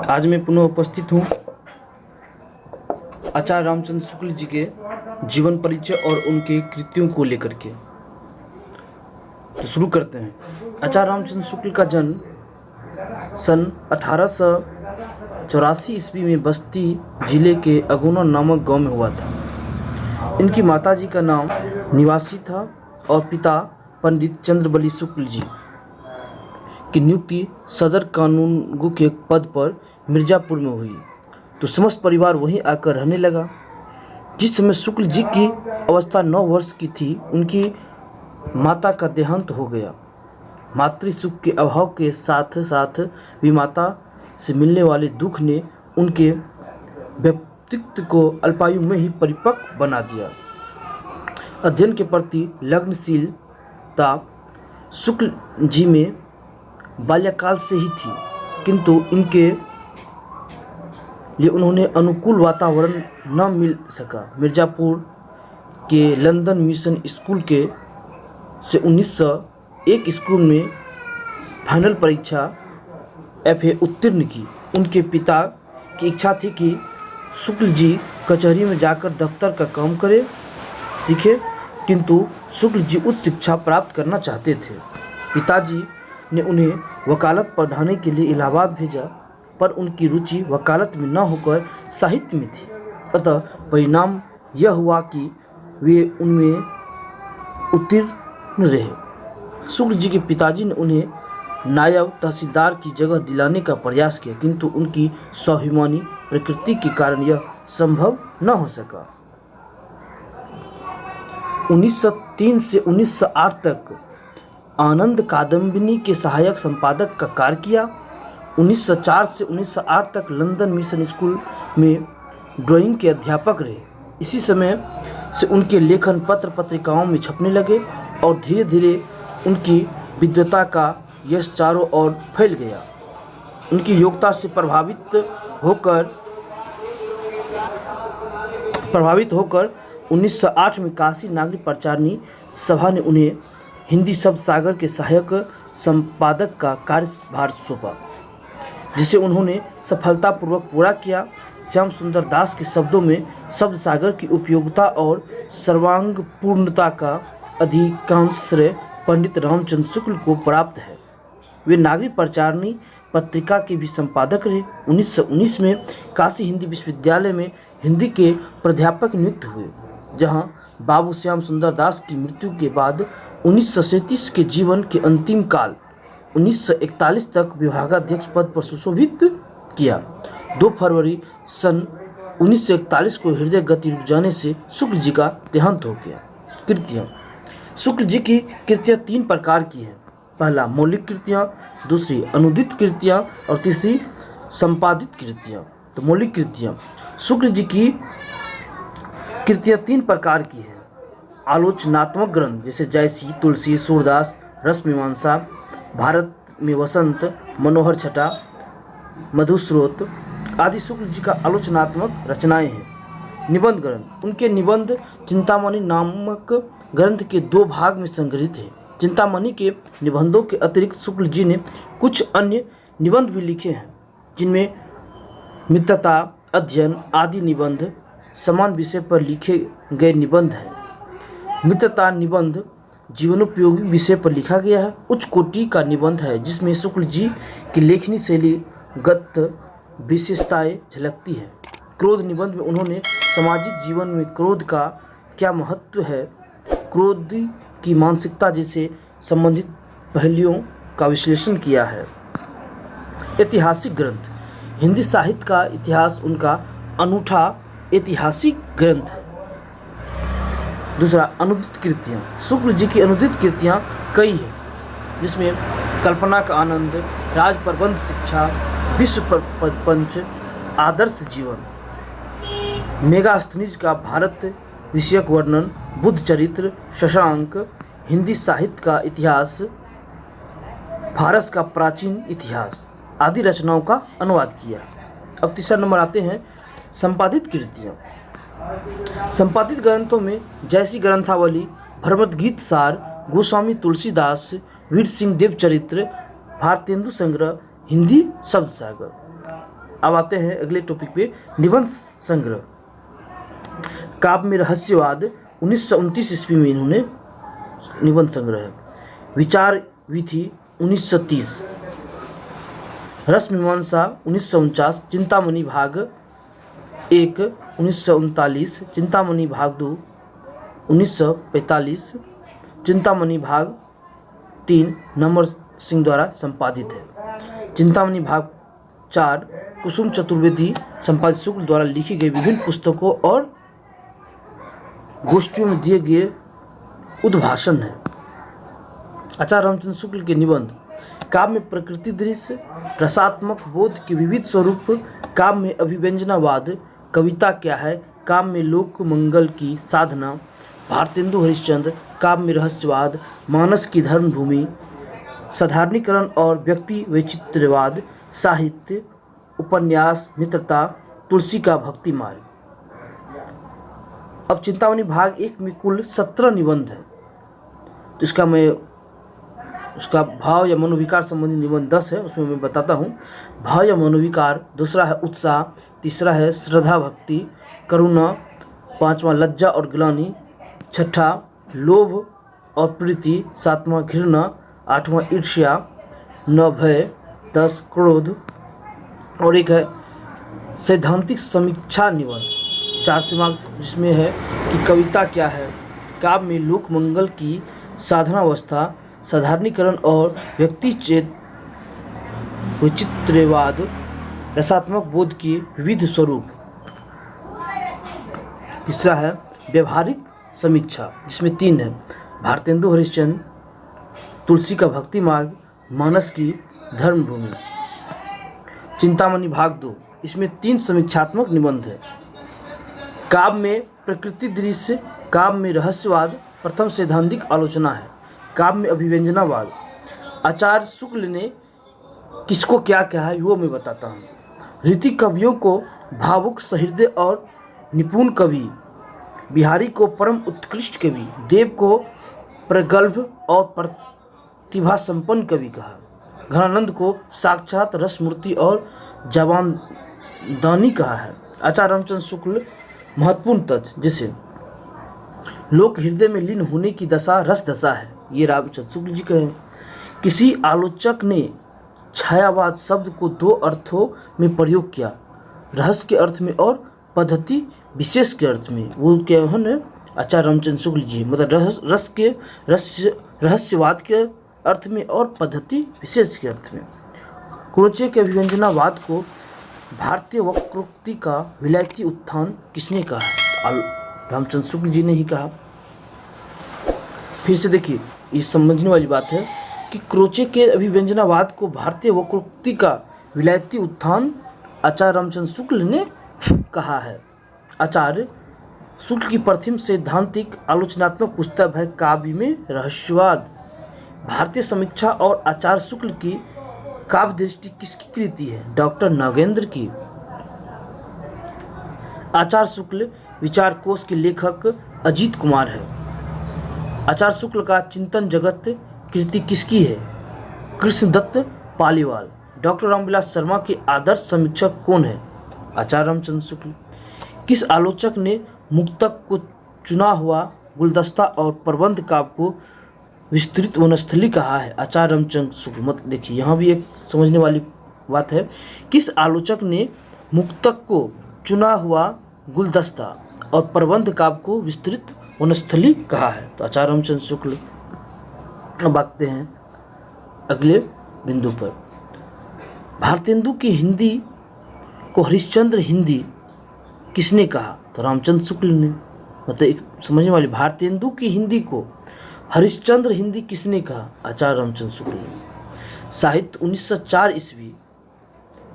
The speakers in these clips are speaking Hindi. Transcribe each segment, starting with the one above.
आज मैं पुनः उपस्थित हूँ आचार्य रामचंद्र शुक्ल जी के जीवन परिचय और उनके कृतियों को लेकर के। तो शुरू करते हैं। आचार्य रामचंद्र शुक्ल का जन्म सन 1884 ईस्वी में बस्ती जिले के अगुना नामक गांव में हुआ था। इनकी माताजी का नाम निवासी था और पिता पंडित चंद्रबली शुक्ल जी की नियुक्ति सदर कानूनगो के पद पर मिर्ज़ापुर में हुई, तो समस्त परिवार वहीं आकर रहने लगा। जिस समय शुक्ल जी की अवस्था 9 वर्ष की थी, उनकी माता का देहांत हो गया। मातृसुख के अभाव के साथ साथ भी माता से मिलने वाले दुख ने उनके व्यक्तित्व को अल्पायु में ही परिपक्व बना दिया। अध्ययन के प्रति लगनशीलता शुक्ल जी में बाल्यकाल से ही थी, किंतु इनके लिए उन्होंने अनुकूल वातावरण न मिल सका। मिर्ज़ापुर के लंदन मिशन स्कूल के से 1901 स्कूल में फाइनल परीक्षा FA उत्तीर्ण की। उनके पिता की इच्छा थी कि शुक्ल जी कचहरी में जाकर दफ्तर का काम सीखे, किंतु शुक्ल जी उच्च शिक्षा प्राप्त करना चाहते थे। पिताजी ने उन्हें वकालत पढ़ाने के लिए इलाहाबाद भेजा, पर उनकी रुचि वकालत में न होकर साहित्य में थी। अतः परिणाम यह हुआ कि वे उनमें उत्तीर्ण रहे। शुक्ल जी के पिताजी ने उन्हें नायब तहसीलदार की जगह दिलाने का प्रयास किया, किंतु उनकी स्वाभिमानी प्रकृति के कारण यह संभव न हो सका। 1903 से 1908 तक आनंद कादम्बिनी के सहायक संपादक का कार्य किया। 1904 से 1908 तक लंदन मिशन स्कूल में ड्राइंग के अध्यापक रहे। इसी समय से उनके लेखन पत्र पत्रिकाओं में छपने लगे और धीरे धीरे उनकी विद्वता का यश चारों ओर फैल गया। उनकी योग्यता से प्रभावित होकर 1908 में काशी नागरिक प्रचारणी सभा ने उन्हें हिंदी शब्द सागर के सहायक संपादक का कार्यभार सौंपा, जिसे उन्होंने सफलतापूर्वक पूरा किया। श्याम सुंदर दास के शब्दों में शब्द सागर की उपयोगिता और सर्वांग पूर्णता का अधिकांश श्रेय पंडित रामचंद्र शुक्ल को प्राप्त है। वे नागरिक प्रचारणी पत्रिका के भी संपादक रहे। 1919 में काशी हिंदी विश्वविद्यालय में हिंदी के प्राध्यापक नियुक्त हुए, जहां बाबू श्याम सुंदर दास की मृत्यु के बाद 1937 के जीवन के अंतिम काल 1941 तक विभागाध्यक्ष पद पर सुशोभित किया। 2 फरवरी सन 1941 को हृदय गति रुक जाने से शुक्ल जी का देहांत हो गया। कृतियाँ। शुक्ल जी की कृतियाँ 3 प्रकार की हैं। पहला मौलिक कृतियाँ, दूसरी अनुदित कृतियाँ और तीसरी संपादित कृतियाँ। तो मौलिक कृतियाँ। शुक्ल जी की कृतियाँ 3 प्रकार की हैं। आलोचनात्मक ग्रंथ जैसे जयसी, तुलसी, सूरदास, रस मीमांसा, भारत में वसंत, मनोहर छटा, मधुस्रोत आदि शुक्ल जी का आलोचनात्मक रचनाएं हैं। निबंध ग्रंथ। उनके निबंध चिंतामणि नामक ग्रंथ के 2 भाग में संग्रहित हैं। चिंतामणि के निबंधों के अतिरिक्त शुक्ल जी ने कुछ अन्य निबंध भी लिखे हैं, जिनमें मित्रता, अध्ययन आदि निबंध समान विषय पर लिखे गए निबंध हैं। मित्रता निबंध जीवनोपयोगी विषय पर लिखा गया है। उच्च कोटि का निबंध है, जिसमें शुक्ल जी की लेखनी शैलीगत विशेषताएं झलकती हैं। क्रोध निबंध में उन्होंने सामाजिक जीवन में क्रोध का क्या महत्व है, क्रोध की मानसिकता जैसे संबंधित पहलुओं का विश्लेषण किया है। ऐतिहासिक ग्रंथ। हिंदी साहित्य का इतिहास उनका अनूठा ऐतिहासिक ग्रंथ है। दूसरा अनुदित कृतियाँ। शुक्ल जी की अनुदित कृतियाँ कई हैं, जिसमें कल्पना का आनंद, राज प्रबंध शिक्षा, विश्व पंच, आदर्श जीवन, मेगास्थनीज का भारत विषयक वर्णन, बुद्ध चरित्र, शशांक, हिंदी साहित्य का इतिहास, फारस का प्राचीन इतिहास आदि रचनाओं का अनुवाद किया। अब तीसरा नंबर आते हैं संपादित कृतियाँ। संपादित ग्रंथों में जैसी ग्रंथावली, भ्रमर गीत सार, गोस्वामी तुलसीदास, वीर सिंह देव चरित्र, भारतेंदु संग्रह, हिंदी शब्द सागर। अब आते हैं अगले टॉपिक पे, निबंध संग्रह। काव्य में रहस्यवाद 1929 ईस्वी में इन्होंने निबंध संग्रह है। विचार विधि 1930, रस मीमांसा 1949, चिंतामणि भाग 1 1939, चिंतामणि भाग 2 1945, चिंतामणि भाग 3 नंबर सिंह द्वारा संपादित है। चिंतामणि भाग 4 कुसुम चतुर्वेदी संपादित शुक्ल द्वारा लिखी गई विभिन्न पुस्तकों और गोष्ठियों में दिए गए उद्भाषण है। आचार्य रामचंद्र शुक्ल के निबंध। काव्य में प्रकृति दृश्य, रसात्मक बोध के विविध स्वरूप, काव्य में अभिव्यंजनावाद, कविता क्या है, काव्य में लोक मंगल की साधना, भारतेंदु हरिश्चंद्र, काव्य में रहस्यवाद, मानस की धर्मभूमि, साधारणीकरण और व्यक्ति वैचित्र्यवाद, साहित्य, उपन्यास, मित्रता, तुलसी का भक्ति मार्ग। अब चिंतामणि भाग 1 में कुल 17 निबंध है। तो उसका भाव या मनोविकार संबंधी निबंध 10 है, उसमें मैं बताता हूँ। भाव या मनोविकार, दूसरा है उत्साह, तीसरा है श्रद्धा भक्ति, करुणा, पांचवा लज्जा और ग्लानि, छठा लोभ और प्रीति, सातवां घृणा, आठवां ईर्ष्या, 9 भय, 10 क्रोध और एक है सैद्धांतिक समीक्षा निबंध, 4 सीमांक, जिसमें है कि कविता क्या है, काव्य में लोक मंगल की साधनावस्था, साधारणीकरण और व्यक्तिचेत वैचित्र्यवाद, रसात्मक बोध के विविध स्वरूप। तीसरा है व्यवहारिक समीक्षा, जिसमें 3 है, भारतेंदु हरिश्चंद्र, तुलसी का भक्ति मार्ग, मानस की धर्मभूमि। चिंतामणि भाग 2, इसमें 3 समीक्षात्मक निबंध है। काव्य में प्रकृति दृश्य, काव्य में रहस्यवाद, प्रथम सैद्धांतिक आलोचना है, काव्य में अभिव्यंजनावाद। आचार्य शुक्ल ने किसको क्या कहा है वो मैं बताता हूँ। ऋतिक कवियों को भावुक सहृदय और निपुण कवि, बिहारी को परम उत्कृष्ट कवि, देव को प्रगल्भ और प्रतिभा संपन्न कवि कहा, घनानंद को साक्षात रसमूर्ति और जवानदानी कहा है। आचार्य रामचंद्र शुक्ल महत्वपूर्ण तथ्य, जिसे लोक हृदय में लीन होने की दशा रस दशा है, ये रामचंद्र शुक्ल जी कहे। किसी आलोचक ने छायावाद शब्द को 2 अर्थों में प्रयोग किया, रहस्य के अर्थ में और पद्धति विशेष के अर्थ में। वो क्या है आचार्य रामचंद्र शुक्ल जी, मतलब रहस्यवाद के अर्थ में और पद्धति विशेष के अर्थ में। क्रोचे के अभिव्यंजनावाद को भारतीय वक्रोक्ति का विलायती उत्थान किसने कहा? रामचंद्र शुक्ल जी ने ही कहा। फिर से देखिए, ये समझने वाली बात है कि क्रोचे के अभिव्यंजनावाद को भारतीय वक्रोक्ति का विलायती उत्थान आचार्य रामचंद्र शुक्ल ने कहा है। आचार्य शुक्ल की प्रथम सैद्धांतिक आलोचनात्मक पुस्तक है काव्य में रहस्यवाद। भारतीय समीक्षा और आचार्य शुक्ल की काव्य दृष्टि किसकी कृति है? डॉक्टर नागेंद्र की। आचार्य शुक्ल विचार कोश के लेखक अजीत कुमार है। आचार्य शुक्ल का चिंतन जगत कृति किसकी है? कृष्णदत्त पालीवाल। डॉक्टर रामविलास शर्मा के आदर्श समीक्षक कौन है? आचार्य रामचंद्र शुक्ल। किस आलोचक ने मुक्तक को चुना हुआ गुलदस्ता और प्रबंध काव्य को विस्तृत वनस्थली कहा है? आचार्य रामचंद्र शुक्ल। मत देखिए, यहाँ भी एक समझने वाली बात है। किस आलोचक ने मुक्तक को चुना हुआ गुलदस्ता और प्रबंध काव्य को विस्तृत वनस्थली कहा है? तो आचार्य रामचंद्र शुक्ल। अब आते हैं अगले बिंदु पर। भारतेंदु की हिंदी को हरिश्चंद्र हिंदी किसने कहा? तो रामचंद्र शुक्ल ने। मतलब एक समझने वाली, भारतेंदु की हिंदी को हरिश्चंद्र हिंदी किसने कहा? आचार्य रामचंद्र शुक्ल ने। साहित्य 1904 ईस्वी।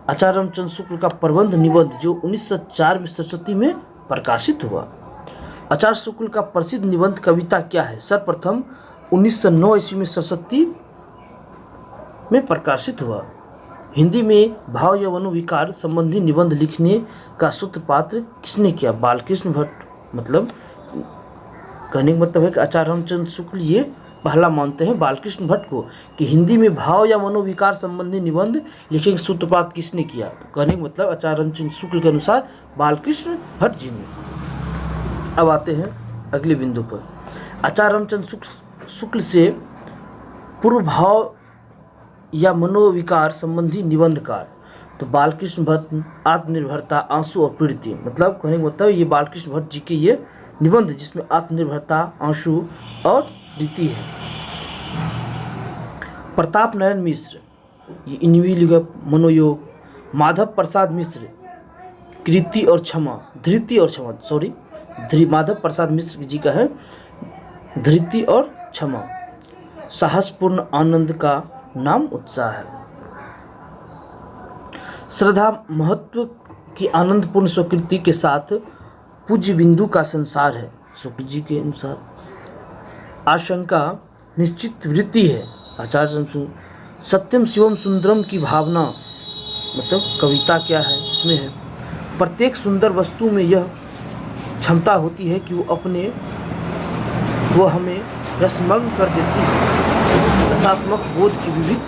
आचार्य रामचंद्र शुक्ल का प्रबंध निबंध जो 1904 में सरस्वती में प्रकाशित हुआ। आचार्य शुक्ल का प्रसिद्ध निबंध कविता क्या है? सर्वप्रथम 1909 ईस्वी में सरस्वती में प्रकाशित हुआ। हिंदी में भाव या मनोविकार संबंधी निबंध लिखने का सूत्रपात किसने किया? बालकृष्ण भट्ट। मतलब कहने का मतलब है कि आचार्य रामचंद्र शुक्ल ये पहला मानते हैं बालकृष्ण भट्ट को कि हिंदी में भाव या मनोविकार संबंधी निबंध लिखने का सूत्रपात किसने किया। तो कहने का मतलब आचार्य रामचंद्र शुक्ल के अनुसार बालकृष्ण भट्ट जी ने। अब आते हैं अगले बिंदु पर। आचार्य रामचंद्र शुक्ल से पूर्व भाव या मनोविकार संबंधी निबंधकार तो बालकृष्ण भट्ट आत्मनिर्भरता, आंसू और प्रीति। मतलब कहने का मतलब ये बालकृष्ण भट्ट जी के ये निबंध जिसमें आत्मनिर्भरता, आंसू और प्रीति है। प्रताप नारायण मिश्र ये इनविलिग मनोयोग, माधव प्रसाद मिश्र कृति और क्षमा, धृति और क्षमा, माधव प्रसाद मिश्र जी का है धृति और क्षमा। साहसपूर्ण आनंद का नाम उत्साह है। श्रद्धा महत्व की आनंदपूर्ण स्वीकृति के साथ पूज्य बिंदु का संसार है शुक्ल जी के अनुसार। आशंका निश्चित वृत्ति है आचार्य सत्यम शिवम सुंदरम की भावना, मतलब कविता क्या है इसमें है। प्रत्येक सुंदर वस्तु में यह क्षमता होती है कि वो हमें रसमग्न कर देती है। रसात्मक बोध के विविध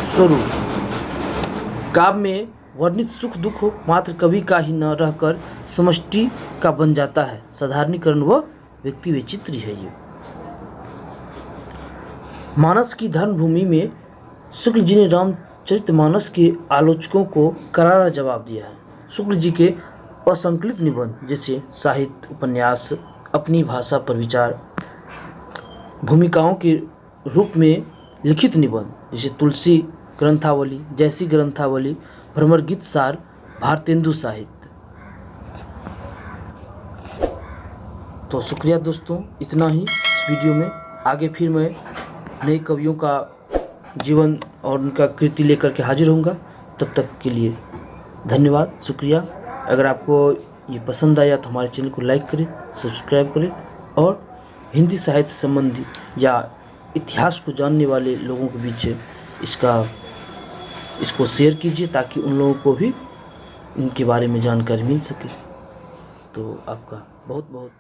स्वरूप। काव्य में वर्णित सुख दुख मात्र कवि का ही न रहकर समष्टि का बन जाता है। साधारणीकरण व व्यक्ति विचित्र है ये। मानस की धर्मभूमि में शुक्ल जी ने रामचरितमानस के आलोचकों को करारा जवाब दिया है। शुक्ल जी के असंकलित निबंध जैसे साहित्य, उपन्यास, अपनी भाषा पर विचार, भूमिकाओं के रूप में लिखित निबंध जैसे तुलसी ग्रंथावली, जैसी ग्रंथावली, भ्रमर गीत सार, भारतेंदु साहित्य। तो शुक्रिया दोस्तों, इतना ही इस वीडियो में। आगे फिर मैं नए कवियों का जीवन और उनका कृति लेकर के हाजिर होऊंगा। तब तक के लिए धन्यवाद, शुक्रिया। अगर आपको ये पसंद आया तो हमारे चैनल को लाइक करें, सब्सक्राइब करें और हिंदी साहित्य से संबंधी या इतिहास को जानने वाले लोगों के बीच इसको शेयर कीजिए ताकि उन लोगों को भी इनके बारे में जानकारी मिल सके। तो आपका बहुत बहुत